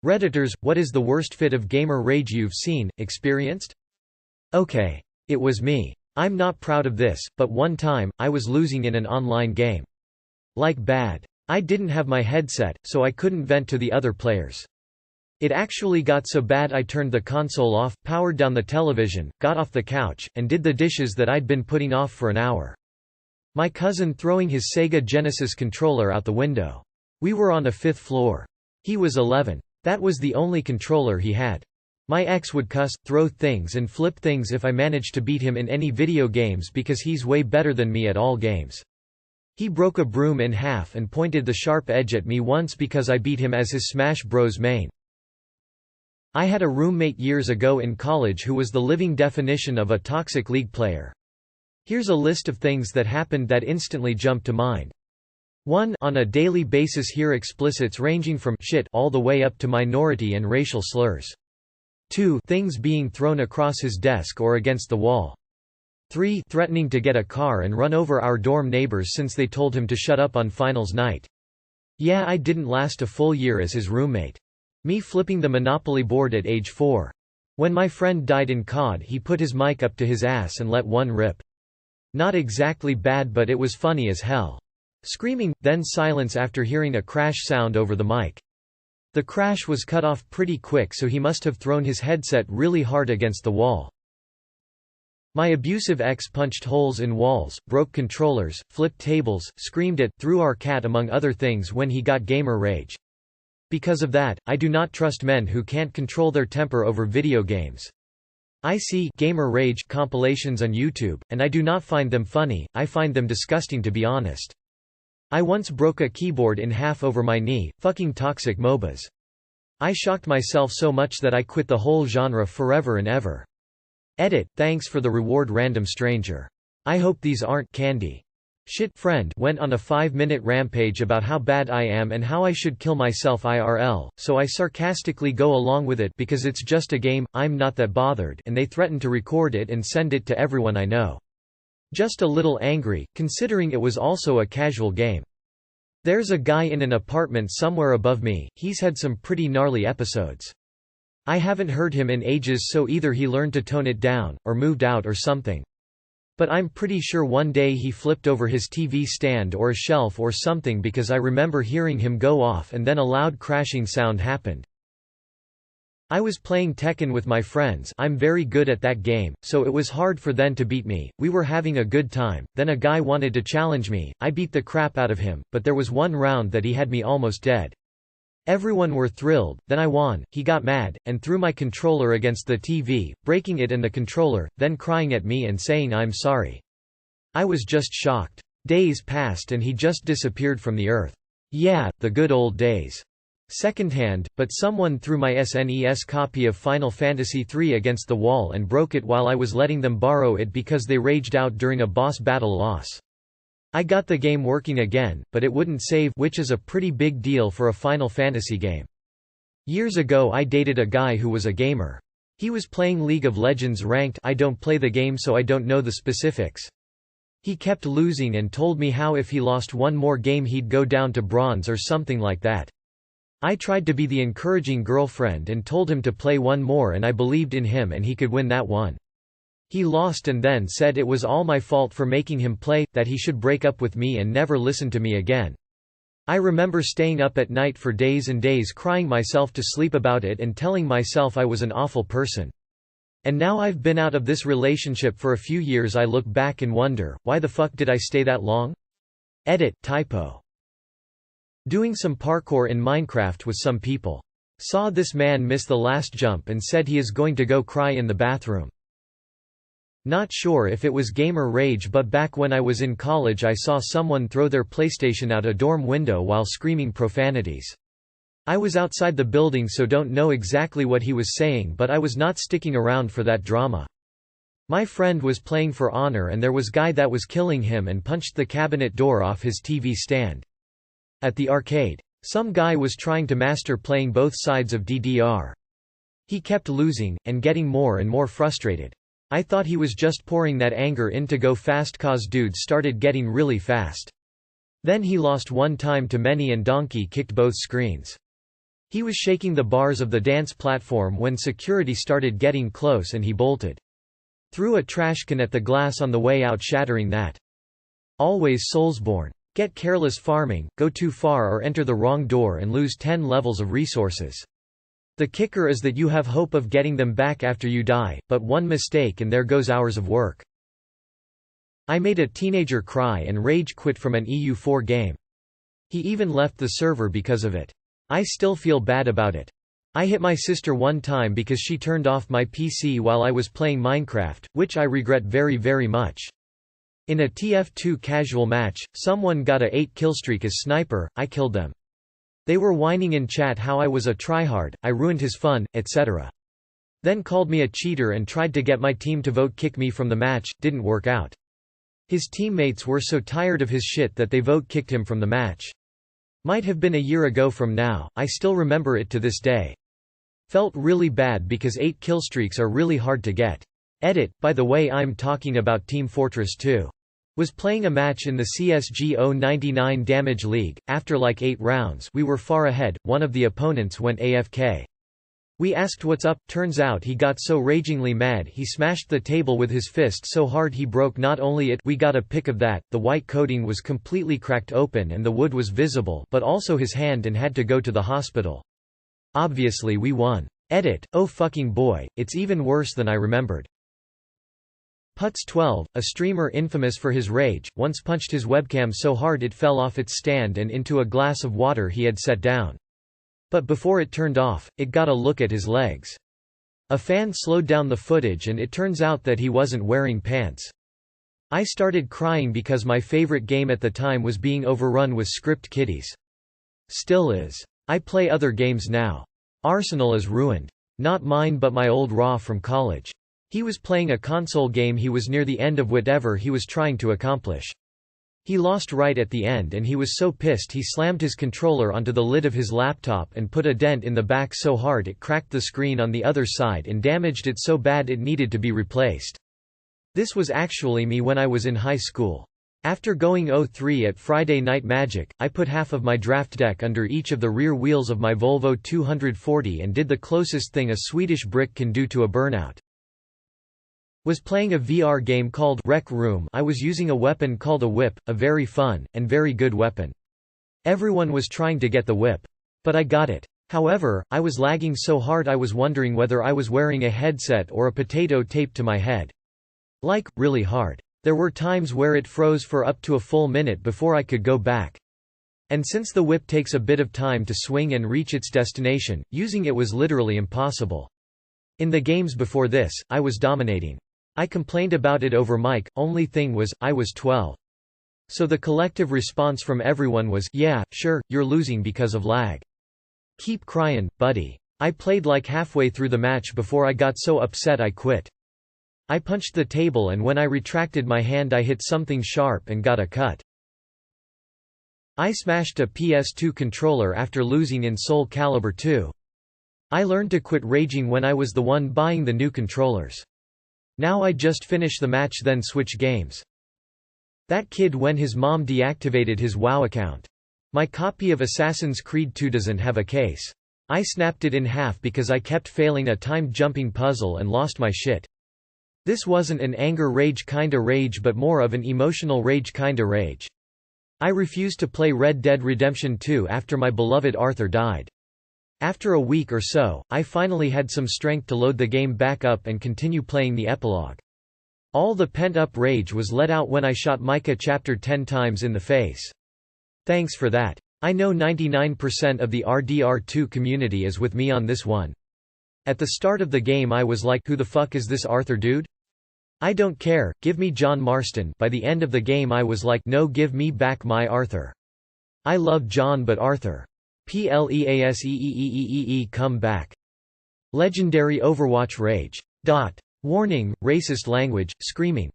Redditors, what is the worst fit of gamer rage you've seen, experienced? Okay. It was me. I'm not proud of this, but one time, I was losing in an online game. Like bad. I didn't have my headset, so I couldn't vent to the other players. It actually got so bad I turned the console off, powered down the television, got off the couch, and did the dishes that I'd been putting off for an hour. My cousin throwing his Sega Genesis controller out the window. We were on a 5th floor. He was 11. That was the only controller he had. My ex would cuss, throw things and flip things if I managed to beat him in any video games because he's way better than me at all games. He broke a broom in half and pointed the sharp edge at me once because I beat him as his Smash Bros. Main. I had a roommate years ago in college who was the living definition of a toxic League player. Here's a list of things that happened that instantly jumped to mind. 1. On a daily basis hear explicits ranging from shit all the way up to minority and racial slurs. 2. Things being thrown across his desk or against the wall. 3. Threatening to get a car and run over our dorm neighbors since they told him to shut up on finals night. Yeah, I didn't last a full year as his roommate. Me flipping the Monopoly board at age 4. When my friend died in COD he put his mic up to his ass and let one rip. Not exactly bad but it was funny as hell. Screaming, then silence after hearing a crash sound over the mic. The crash was cut off pretty quick so he must have thrown his headset really hard against the wall. My abusive ex punched holes in walls, broke controllers, flipped tables, screamed at, threw our cat among other things when he got gamer rage. Because of that, I do not trust men who can't control their temper over video games. I see gamer rage compilations on YouTube, and I do not find them funny, I find them disgusting to be honest. I once broke a keyboard in half over my knee, fucking toxic MOBAs. I shocked myself so much that I quit the whole genre forever and ever. Edit, thanks for the reward random stranger. I hope these aren't candy. Shit friend went on a 5-minute rampage about how bad I am and how I should kill myself IRL, so I sarcastically go along with it because it's just a game, I'm not that bothered, and they threaten to record it and send it to everyone I know. Just a little angry, considering it was also a casual game. There's a guy in an apartment somewhere above me, he's had some pretty gnarly episodes. I haven't heard him in ages so either he learned to tone it down, or moved out or something. But I'm pretty sure one day he flipped over his TV stand or a shelf or something because I remember hearing him go off and then a loud crashing sound happened. I was playing Tekken with my friends, I'm very good at that game, so it was hard for them to beat me, we were having a good time, then a guy wanted to challenge me, I beat the crap out of him, but there was one round that he had me almost dead. Everyone were thrilled, then I won, he got mad, and threw my controller against the TV, breaking it and the controller, then crying at me and saying I'm sorry. I was just shocked. Days passed and he just disappeared from the earth. Yeah, the good old days. Secondhand, but someone threw my SNES copy of Final Fantasy III against the wall and broke it while I was letting them borrow it because they raged out during a boss battle loss. I got the game working again, but it wouldn't save, which is a pretty big deal for a Final Fantasy game. Years ago I dated a guy who was a gamer. He was playing League of Legends ranked. I don't play the game so I don't know the specifics. He kept losing and told me how if he lost one more game he'd go down to bronze or something like that. I tried to be the encouraging girlfriend and told him to play one more and I believed in him and he could win that one. He lost and then said it was all my fault for making him play, that he should break up with me and never listen to me again. I remember staying up at night for days and days crying myself to sleep about it and telling myself I was an awful person. And now I've been out of this relationship for a few years. I look back and wonder, why the fuck did I stay that long? Edit, typo. Doing some parkour in Minecraft with some people. Saw this man miss the last jump and said he is going to go cry in the bathroom. Not sure if it was gamer rage, but back when I was in college I saw someone throw their PlayStation out a dorm window while screaming profanities. I was outside the building so don't know exactly what he was saying, but I was not sticking around for that drama. My friend was playing For Honor and there was guy that was killing him and punched the cabinet door off his TV stand. At the arcade. Some guy was trying to master playing both sides of DDR. He kept losing, and getting more and more frustrated. I thought he was just pouring that anger in to go fast cause dude started getting really fast. Then he lost one time to many and donkey kicked both screens. He was shaking the bars of the dance platform when security started getting close and he bolted. Threw a trash can at the glass on the way out, shattering that. Always Soulsborne. Get careless farming, go too far or enter the wrong door and lose 10 levels of resources. The kicker is that you have hope of getting them back after you die, but one mistake and there goes hours of work. I made a teenager cry and rage quit from an EU4 game. He even left the server because of it. I still feel bad about it. I hit my sister one time because she turned off my PC while I was playing Minecraft, which I regret very, very much. In a TF2 casual match, someone got a 8-kill streak as sniper, I killed them. They were whining in chat how I was a tryhard, I ruined his fun, etc. Then called me a cheater and tried to get my team to vote kick me from the match, didn't work out. His teammates were so tired of his shit that they vote kicked him from the match. Might have been a year ago from now, I still remember it to this day. Felt really bad because 8 killstreaks are really hard to get. Edit, by the way, I'm talking about Team Fortress 2. Was playing a match in the CSGO 99 Damage League, after like 8 rounds we were far ahead, one of the opponents went AFK. We asked what's up, turns out he got so ragingly mad he smashed the table with his fist so hard he broke not only it, we got a pic of that, the white coating was completely cracked open and the wood was visible, but also his hand and had to go to the hospital. Obviously we won. Edit, oh fucking boy, it's even worse than I remembered. Putz12, a streamer infamous for his rage, once punched his webcam so hard it fell off its stand and into a glass of water he had set down. But before it turned off, it got a look at his legs. A fan slowed down the footage and it turns out that he wasn't wearing pants. I started crying because my favorite game at the time was being overrun with script kiddies. Still is. I play other games now. Arsenal is ruined. Not mine but my old Raw from college. He was playing a console game, he was near the end of whatever he was trying to accomplish. He lost right at the end and he was so pissed he slammed his controller onto the lid of his laptop and put a dent in the back so hard it cracked the screen on the other side and damaged it so bad it needed to be replaced. This was actually me when I was in high school. After going 0-3 at Friday Night Magic, I put half of my draft deck under each of the rear wheels of my Volvo 240 and did the closest thing a Swedish brick can do to a burnout. Was playing a VR game called Rec Room. I was using a weapon called a whip, a very fun, and very good weapon. Everyone was trying to get the whip. But I got it. However, I was lagging so hard I was wondering whether I was wearing a headset or a potato taped to my head. Like, really hard. There were times where it froze for up to a full minute before I could go back. And since the whip takes a bit of time to swing and reach its destination, using it was literally impossible. In the games before this, I was dominating. I complained about it over mic, only thing was, I was 12. So the collective response from everyone was, yeah, sure, you're losing because of lag. Keep crying, buddy. I played like halfway through the match before I got so upset I quit. I punched the table and when I retracted my hand I hit something sharp and got a cut. I smashed a PS2 controller after losing in Soul Calibur 2. I learned to quit raging when I was the one buying the new controllers. Now I just finish the match then switch games. That kid when his mom deactivated his WoW account. My copy of Assassin's Creed 2 doesn't have a case. I snapped it in half because I kept failing a timed jumping puzzle and lost my shit. This wasn't an anger rage kinda rage but more of an emotional rage kinda rage. I refused to play Red Dead Redemption 2 after my beloved Arthur died. After a week or so, I finally had some strength to load the game back up and continue playing the epilogue. All the pent-up rage was let out when I shot Micah chapter 10 times in the face. Thanks for that. I know 99% of the RDR2 community is with me on this one. At the start of the game I was like, who the fuck is this Arthur dude? I don't care, give me John Marston. By the end of the game I was like, no, give me back my Arthur. I love John but Arthur. Pleaseeeeeee come back. Legendary Overwatch rage. Warning, racist language, screaming.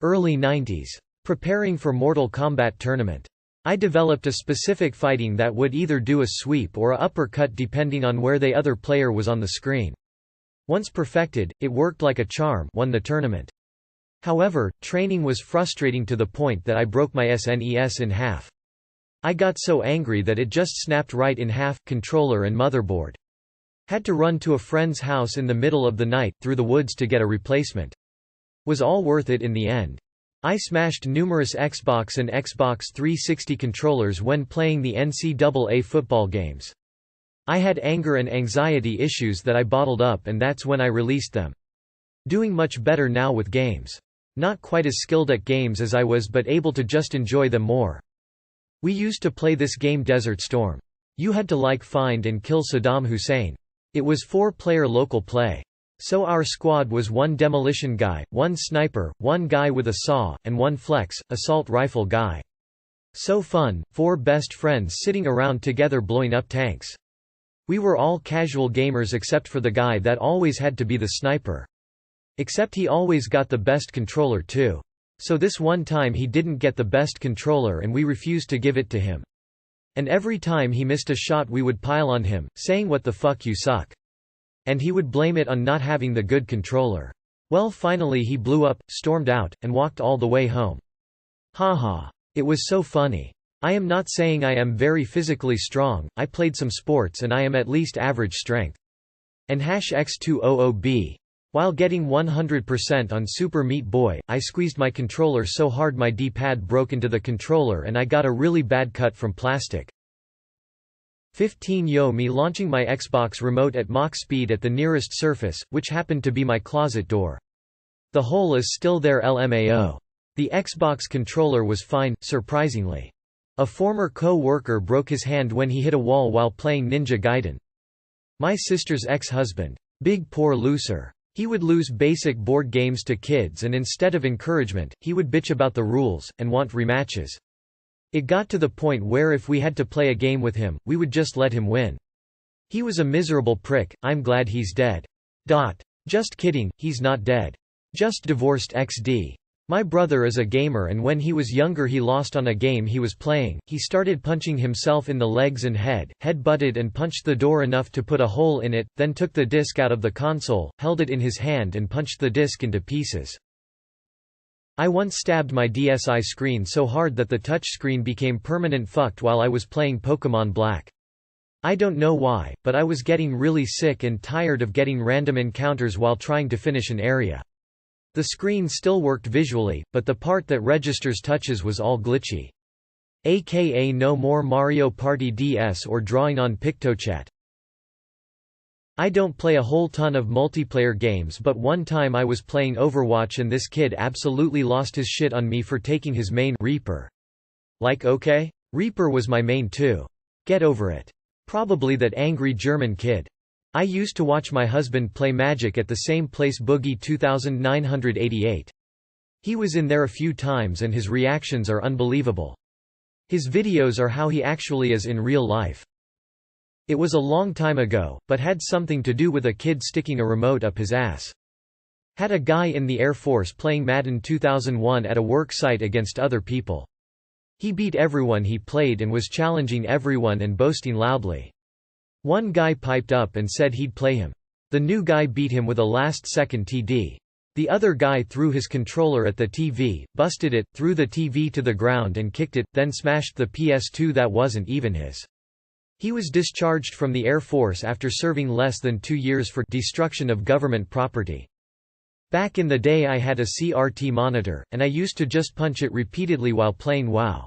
Early 90s. Preparing for Mortal Kombat tournament. I developed a specific fighting that would either do a sweep or a uppercut depending on where the other player was on the screen. Once perfected, it worked like a charm, won the tournament. However, training was frustrating to the point that I broke my SNES in half. I got so angry that it just snapped right in half, controller and motherboard. Had to run to a friend's house in the middle of the night, through the woods to get a replacement. Was all worth it in the end. I smashed numerous Xbox and Xbox 360 controllers when playing the NCAA football games. I had anger and anxiety issues that I bottled up, and that's when I released them. Doing much better now with games. Not quite as skilled at games as I was, but able to just enjoy them more. We used to play this game Desert Storm. You had to find and kill Saddam Hussein. It was 4-player local play. So our squad was 1 demolition guy, 1 sniper, 1 guy with a saw, and 1 flex, assault rifle guy. So fun, 4 best friends sitting around together blowing up tanks. We were all casual gamers except for the guy that always had to be the sniper. Except he always got the best controller too. So this one time he didn't get the best controller and we refused to give it to him. And every time he missed a shot we would pile on him, saying what the fuck you suck. And he would blame it on not having the good controller. Well, finally he blew up, stormed out, and walked all the way home. Haha. It was so funny. I am not saying I am very physically strong, I played some sports and I am at least average strength. And #X200B. While getting 100% on Super Meat Boy, I squeezed my controller so hard my D-pad broke into the controller and I got a really bad cut from plastic. 15 Yo, me launching my Xbox remote at Mach speed at the nearest surface, which happened to be my closet door. The hole is still there, LMAO. The Xbox controller was fine, surprisingly. A former co-worker broke his hand when he hit a wall while playing Ninja Gaiden. My sister's ex-husband. Big poor loser. He would lose basic board games to kids and instead of encouragement, he would bitch about the rules, and want rematches. It got to the point where if we had to play a game with him, we would just let him win. He was a miserable prick, I'm glad he's dead. Just kidding, he's not dead. Just divorced XD. My brother is a gamer and when he was younger he lost on a game he was playing, he started punching himself in the legs and head-butted and punched the door enough to put a hole in it, then took the disc out of the console, held it in his hand and punched the disc into pieces. I once stabbed my DSi screen so hard that the touch screen became permanent fucked while I was playing Pokémon Black. I don't know why, but I was getting really sick and tired of getting random encounters while trying to finish an area. The screen still worked visually, but the part that registers touches was all glitchy. AKA no more Mario Party DS or drawing on PictoChat. I don't play a whole ton of multiplayer games, but one time I was playing Overwatch and this kid absolutely lost his shit on me for taking his main Reaper. Okay? Reaper was my main too. Get over it. Probably that angry German kid. I used to watch my husband play Magic at the same place, Boogie 2988. He was in there a few times and his reactions are unbelievable. His videos are how he actually is in real life. It was a long time ago, but had something to do with a kid sticking a remote up his ass. Had a guy in the Air Force playing Madden 2001 at a work site against other people. He beat everyone he played and was challenging everyone and boasting loudly. One guy piped up and said he'd play him. The new guy beat him with a last-second TD. The other guy threw his controller at the TV, busted it, threw the TV to the ground and kicked it, then smashed the PS2 that wasn't even his. He was discharged from the Air Force after serving less than 2 years for destruction of government property. Back in the day I had a CRT monitor, and I used to just punch it repeatedly while playing WoW.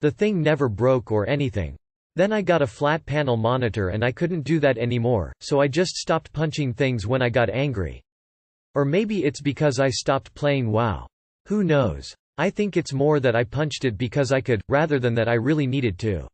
The thing never broke or anything. Then I got a flat panel monitor and I couldn't do that anymore, so I just stopped punching things when I got angry. Or maybe it's because I stopped playing WoW. Who knows? I think it's more that I punched it because I could, rather than that I really needed to.